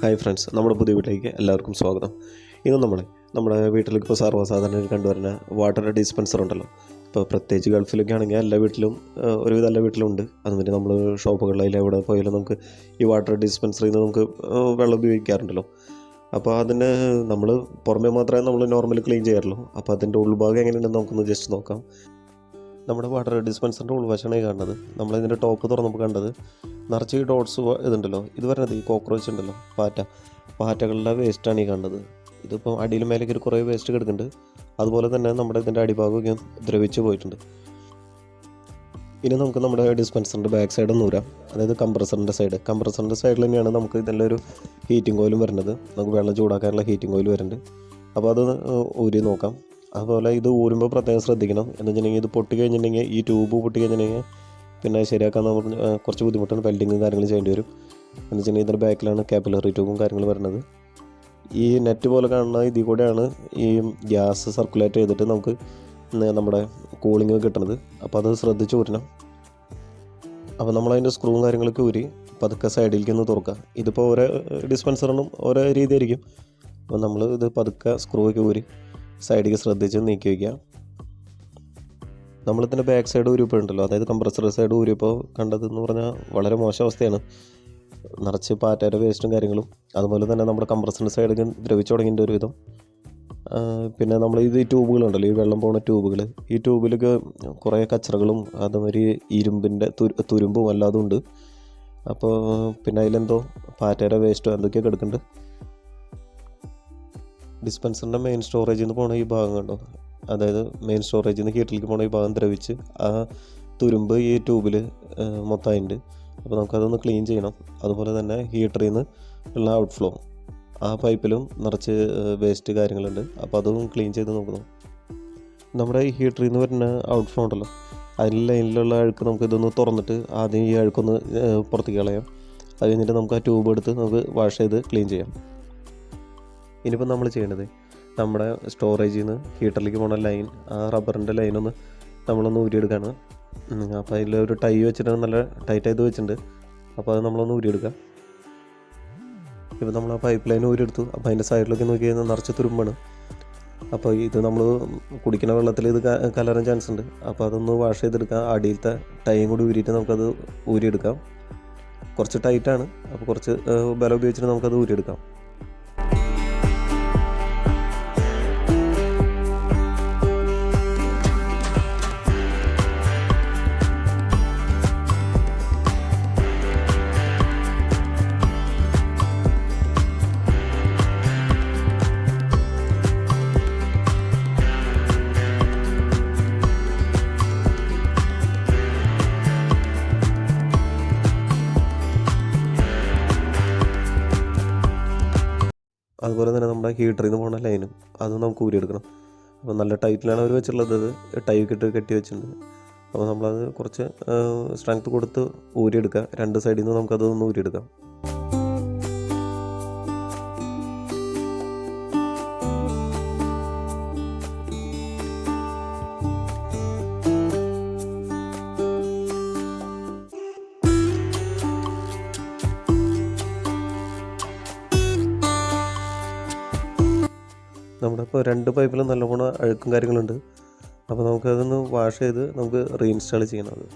Hi friends, നമ്മുടെ പുതിയ വീട്ടിലേക്ക് എല്ലാവർക്കും സ്വാഗതം. ഇന്ന് നമ്മുടെ വീട്ടിലേക്ക് ഇപ്പോൾ സർവ്വസാധാരണ കണ്ടുവരുന്ന വാട്ടർ ഡിസ്പെൻസർ ഉണ്ടല്ലോ. ഇപ്പോൾ പ്രത്യേകിച്ച് ഗൾഫിലൊക്കെ ആണെങ്കിൽ എല്ലാ വീട്ടിലും ഒരുവിധം എല്ലാ വീട്ടിലും ഉണ്ട്. അതുമാതിരി നമ്മൾ ഷോപ്പുകളിൽ എവിടെ പോയാലും നമുക്ക് ഈ വാട്ടർ ഡിസ്പെൻസറിൽ നിന്ന് നമുക്ക് വെള്ളം ഉപയോഗിക്കാറുണ്ടല്ലോ. അപ്പോൾ അതിന് നമ്മൾ പുറമേ മാത്രമേ നമ്മൾ നോർമലി ക്ലീൻ ചെയ്യാറുള്ളൂ. അപ്പോൾ അതിൻ്റെ ഉൾഭാഗം എങ്ങനെയുണ്ടെന്ന് നമുക്കൊന്ന് ജസ്റ്റ് നോക്കാം. നമ്മുടെ വാട്ടർ ഡിസ്പെൻസറിൻ്റെ ഉൾവശമാണ് കാണുന്നത്. നമ്മളിതിൻ്റെ ടോപ്പ് തുറന്നപ്പോൾ കണ്ടത് നിറച്ച് ഈ ഡോട്ട്സ് ഇതുണ്ടല്ലോ. ഇത് പറയുന്നത് ഈ കോക്രോച്ച് ഉണ്ടല്ലോ, പാറ്റകളുടെ വേസ്റ്റാണ് ഈ കാണുന്നത്. ഇതിപ്പോൾ അടിയിൽ മേലേക്ക് കുറേ വേസ്റ്റ് കിടക്കുന്നുണ്ട്. അതുപോലെ തന്നെ നമ്മുടെ ഇതിൻ്റെ അടിഭാഗമൊക്കെ ദ്രവിച്ച് പോയിട്ടുണ്ട്. ഇനി നമുക്ക് നമ്മുടെ ഡിസ്പെൻസറിൻ്റെ ബാക്ക് സൈഡ് ഒന്ന് ഊരാം. അതായത് കംപ്രസറിൻ്റെ സൈഡിൽ തന്നെയാണ് നമുക്ക് ഇതിൻ്റെ ഒരു ഹീറ്റിംഗ് ഓയിലും വരുന്നത്. നമുക്ക് വെള്ളം ചൂടാക്കാനുള്ള ഹീറ്റിംഗ് ഓയിൽ വരുന്നുണ്ട്. അപ്പോൾ അത് ഊരി നോക്കാം. അതുപോലെ ഇത് ഊരുമ്പോൾ പ്രത്യേകം ശ്രദ്ധിക്കണം. എന്ന് വെച്ചിട്ടുണ്ടെങ്കിൽ ഇത് പൊട്ടി കഴിഞ്ഞിട്ടുണ്ടെങ്കിൽ ഈ ട്യൂബ് പൊട്ടി കഴിഞ്ഞിട്ടുണ്ടെങ്കിൽ പിന്നെ ശരിയാക്കാൻ നമ്മൾ കുറച്ച് ബുദ്ധിമുട്ടാണ്. വെൽഡിങ്ങും കാര്യങ്ങളും ചെയ്യേണ്ടി വരും. എന്ന് വെച്ചിട്ടുണ്ടെങ്കിൽ ഇതിൻ്റെ ബാക്കിലാണ് കാപ്പിലറി ട്യൂബും കാര്യങ്ങളും വരുന്നത്. ഈ നെറ്റ് പോലെ കാണുന്ന ഇതിൽ കൂടെയാണ് ഈ ഗ്യാസ് സർക്കുലേറ്റ് ചെയ്തിട്ട് നമുക്ക് നമ്മുടെ കൂളിംഗ് കിട്ടുന്നത്. അപ്പോൾ അത് ശ്രദ്ധിച്ച് ഊരണം. അപ്പോൾ നമ്മളതിൻ്റെ സ്ക്രൂവും കാര്യങ്ങളൊക്കെ ഊരി പതുക്കെ സൈഡിലേക്ക് ഒന്ന് തുറക്കുക. ഇതിപ്പോൾ ഓരോ ഡിസ്പെൻസറിനും ഓരോ രീതിയായിരിക്കും. അപ്പോൾ നമ്മൾ ഇത് പതുക്കെ സ്ക്രൂ ഒക്കെ ഊരി സൈഡിലേക്ക് ശ്രദ്ധിച്ച് നീക്കി വയ്ക്കുക. നമ്മളിതിൻ്റെ ബാക്ക് സൈഡ് ഊരിപ്പോഴുണ്ടല്ലോ, അതായത് കംപ്രസർ സൈഡ് ഊരിയപ്പോൾ കണ്ടതെന്ന് പറഞ്ഞാൽ വളരെ മോശം അവസ്ഥയാണ്. നിറച്ച് പാറ്റയുടെ വേസ്റ്റും കാര്യങ്ങളും. അതുപോലെ തന്നെ നമ്മുടെ കംപ്രസറിൻ്റെ സൈഡ് ദ്രവിച്ചു തുടങ്ങിയിട്ട് ഒരുവിധം. പിന്നെ നമ്മൾ ഇത് ഈ ട്യൂബുകളുണ്ടല്ലോ, ഈ വെള്ളം പോകുന്ന ട്യൂബുകൾ, ഈ ട്യൂബിലൊക്കെ കുറേ കച്ചറകളും അതുമാതിരി ഇരുമ്പിൻ്റെ തുരുമ്പും അല്ലാതും ഉണ്ട്. അപ്പോൾ പിന്നെ അതിലെന്തോ പാറ്റയുടെ വേസ്റ്റോ എന്തൊക്കെയോ കിടക്കുന്നുണ്ട്. ഡിസ്പെൻസറിൻ്റെ മെയിൻ സ്റ്റോറേജിൽ നിന്ന് പോണ ഈ ഭാഗം കണ്ടോ, അതായത് മെയിൻ സ്റ്റോറേജിൽ നിന്ന് ഹീറ്ററിലേക്ക് പോണ ഈ ഭാഗം ദ്രവിച്ച് ആ തുരുമ്പ് ഈ ട്യൂബിൽ മൊത്തമായിട്ടുണ്ട്. അപ്പോൾ നമുക്കതൊന്ന് ക്ലീൻ ചെയ്യണം. അതുപോലെ തന്നെ ഹീറ്ററിൽ നിന്ന് ഉള്ള ഔട്ട്ഫ്ലോ, ആ പൈപ്പിലും നിറച്ച് വേസ്റ്റ് കാര്യങ്ങളുണ്ട്. അപ്പോൾ അതും ക്ലീൻ ചെയ്ത് നോക്കണം. നമ്മുടെ ഈ ഹീറ്ററിൽ നിന്ന് വരുന്ന ഔട്ട്ഫ്ലോ ഉണ്ടല്ലോ, അതിൽ ലൈനിലുള്ള അഴുക്ക് നമുക്കിതൊന്ന് തുറന്നിട്ട് ആദ്യം ഈ അഴുക്കൊന്ന് പുറത്തേക്ക് കളയാം. അത് കഴിഞ്ഞിട്ട് നമുക്ക് ആ ട്യൂബ് എടുത്ത് നമുക്ക് വാഷ് ചെയ്ത് ക്ലീൻ ചെയ്യാം. ഇനിയിപ്പോൾ നമ്മൾ ചെയ്യേണ്ടത് നമ്മുടെ സ്റ്റോറേജിൽ നിന്ന് ഹീറ്ററിലേക്ക് പോകുന്ന ലൈൻ, ആ റബ്ബറിൻ്റെ ലൈനൊന്ന് നമ്മളൊന്ന് ഊരിയെടുക്കുകയാണ്. അപ്പോൾ അതിലൊരു ടൈ വെച്ചിട്ട് നല്ല ടൈറ്റ് ചെയ്ത് വെച്ചിട്ടുണ്ട്. അപ്പോൾ അത് നമ്മളൊന്ന് ഊരിയെടുക്കുക. ഇപ്പോൾ നമ്മൾ ആ പൈപ്പ് ലൈൻ ഊരിയെടുത്തു. അപ്പോൾ അതിൻ്റെ സൈഡിലൊക്കെ നോക്കി കഴിഞ്ഞാൽ നിറച്ച് തുരുമ്പാണ്. അപ്പോൾ ഇത് നമ്മൾ കുടിക്കുന്ന വെള്ളത്തിൽ ഇത് കലരാൻ ചാൻസ് ഉണ്ട്. അപ്പോൾ അതൊന്ന് വാഷ് ചെയ്തെടുക്കുക. അടിയിലത്തെ ടൈയും കൂടി ഊരിയിട്ട് നമുക്കത് ഊരിയെടുക്കാം. കുറച്ച് ടൈറ്റാണ്, അപ്പോൾ കുറച്ച് ബലം ഉപയോഗിച്ചിട്ട് നമുക്കത് ഊരിയെടുക്കാം. അതുപോലെ തന്നെ നമ്മുടെ ഹീറ്ററിൽ നിന്ന് പോകുന്ന ലൈനും അത് നമുക്ക് ഊരിയെടുക്കണം. അപ്പോൾ നല്ല ടൈറ്റിലാണ് അവർ വെച്ചിട്ടുള്ളത്. ടൈക്ക് ഇട്ട് കെട്ടി വെച്ചിട്ടുണ്ട്. അപ്പോൾ നമ്മളത് കുറച്ച് സ്ട്രെങ്ത്ത് കൊടുത്ത് ഊരിയെടുക്കുക. രണ്ട് സൈഡിൽ നിന്ന് നമുക്കതൊന്ന് ഊരിയെടുക്കാം. നമ്മുടെ ഇപ്പോൾ രണ്ട് പൈപ്പിലും നല്ലവണ്ണം അഴുക്കും കാര്യങ്ങളുണ്ട്. അപ്പോൾ നമുക്കതൊന്ന് വാഷ് ചെയ്ത് നമുക്ക് റീഇൻസ്റ്റാൾ ചെയ്യണം. അത്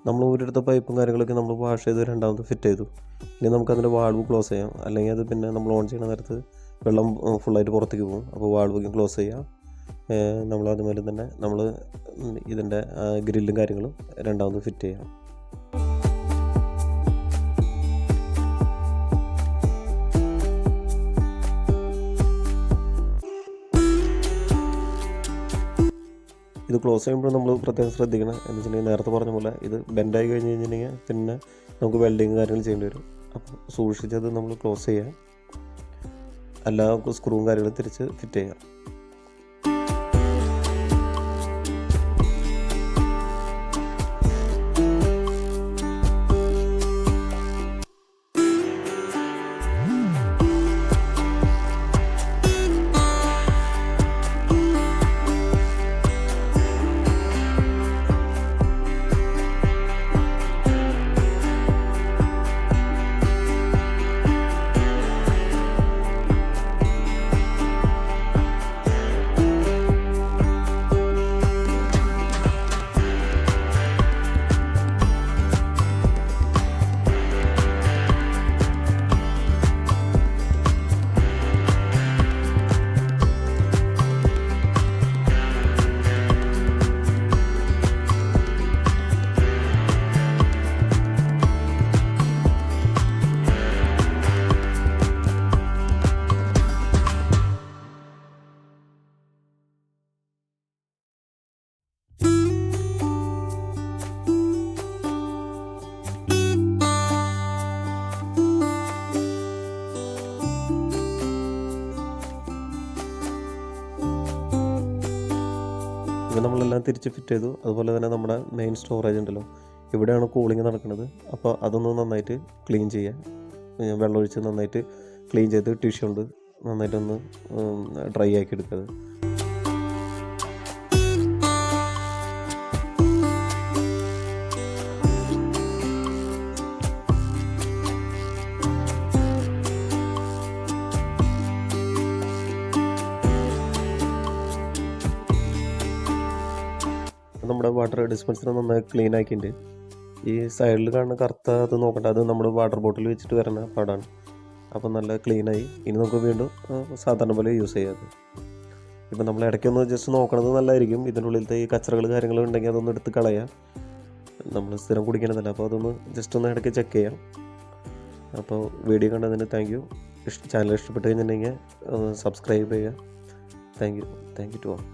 നമ്മൾ ഊരെടുത്ത പൈപ്പും കാര്യങ്ങളൊക്കെ നമ്മൾ വാഷ് ചെയ്ത് രണ്ടാമത് ഫിറ്റ് ചെയ്തു. ഇനി നമുക്കതിൻ്റെ വാൾവ് ക്ലോസ് ചെയ്യാം. അല്ലെങ്കിൽ അത് പിന്നെ നമ്മൾ ഓൺ ചെയ്യുന്ന നേരത്ത് വെള്ളം ഫുള്ളായിട്ട് പുറത്തേക്ക് പോകും. അപ്പോൾ വാൾവ് ക്ലോസ് ചെയ്യാം. നമ്മൾ അതുപോലെ തന്നെ നമ്മൾ ഇതിൻ്റെ ഗ്രില്ലും കാര്യങ്ങളും രണ്ടാമത് ഫിറ്റ് ചെയ്യാം. ഇത് ക്ലോസ് ചെയ്യുമ്പോൾ നമ്മൾ പ്രത്യേകം ശ്രദ്ധിക്കണം. എന്ന് വെച്ചിട്ടുണ്ടെങ്കിൽ നേരത്തെ പറഞ്ഞ പോലെ ഇത് ബെൻഡായി കഴിഞ്ഞ് കഴിഞ്ഞിട്ടുണ്ടെങ്കിൽ പിന്നെ നമുക്ക് വെൽഡിങ് കാര്യങ്ങൾ ചെയ്യേണ്ടി വരും. അപ്പോൾ സൂക്ഷിച്ചത് നമ്മൾ ക്ലോസ് ചെയ്യാം. എല്ലാ സ്ക്രൂവും കാര്യങ്ങളും തിരിച്ച് ഫിറ്റ് ചെയ്യാം. ഇത് നമ്മളെല്ലാം തിരിച്ച് ഫിറ്റ് ചെയ്തു. അതുപോലെ തന്നെ നമ്മുടെ മെയിൻ സ്റ്റോറേജ് ഉണ്ടല്ലോ, ഇവിടെയാണ് കൂളിംഗ് നടക്കുന്നത്. അപ്പോൾ അതൊന്ന് നന്നായിട്ട് ക്ലീൻ ചെയ്യാം. വെള്ളമൊഴിച്ച് നന്നായിട്ട് ക്ലീൻ ചെയ്ത് ടിഷ്യൂ കൊണ്ട് നന്നായിട്ടൊന്ന് ഡ്രൈ ആക്കി എടുക്കുക. നമ്മുടെ വാട്ടർ ഡിസ്പെൻസർ നന്നായി ക്ലീൻ ആക്കിയിട്ടുണ്ട്. ഈ സൈഡിൽ കാണുന്ന കറുത്ത അത് നോക്കണ്ട, അത് നമ്മുടെ വാട്ടർ ബോട്ടിൽ വെച്ചിട്ട് വരുന്ന പാടാണ്. അപ്പോൾ നല്ല ക്ലീനായി. ഇനി നമുക്ക് വീണ്ടും സാധാരണ പോലെ യൂസ് ചെയ്യാം. ഇപ്പം നമ്മൾ ഇടയ്ക്കൊന്ന് ജസ്റ്റ് നോക്കണത് നല്ലതായിരിക്കും. ഇതിൻ്റെ ഉള്ളിലത്തെ ഈ കച്ചറകൾ കാര്യങ്ങൾ ഉണ്ടെങ്കിൽ അതൊന്ന് എടുത്ത് കളയാം. നമ്മൾ സ്ഥിരം കുടിക്കണതല്ല, അപ്പോൾ അതൊന്ന് ജസ്റ്റ് ഒന്ന് ഇടയ്ക്ക് ചെക്ക് ചെയ്യാം. അപ്പോൾ വീഡിയോ കണ്ടതിന് താങ്ക് യു. ചാനൽ ഇഷ്ടപ്പെട്ട് കഴിഞ്ഞിട്ടുണ്ടെങ്കിൽ സബ്സ്ക്രൈബ് ചെയ്യുക. Thank you to all.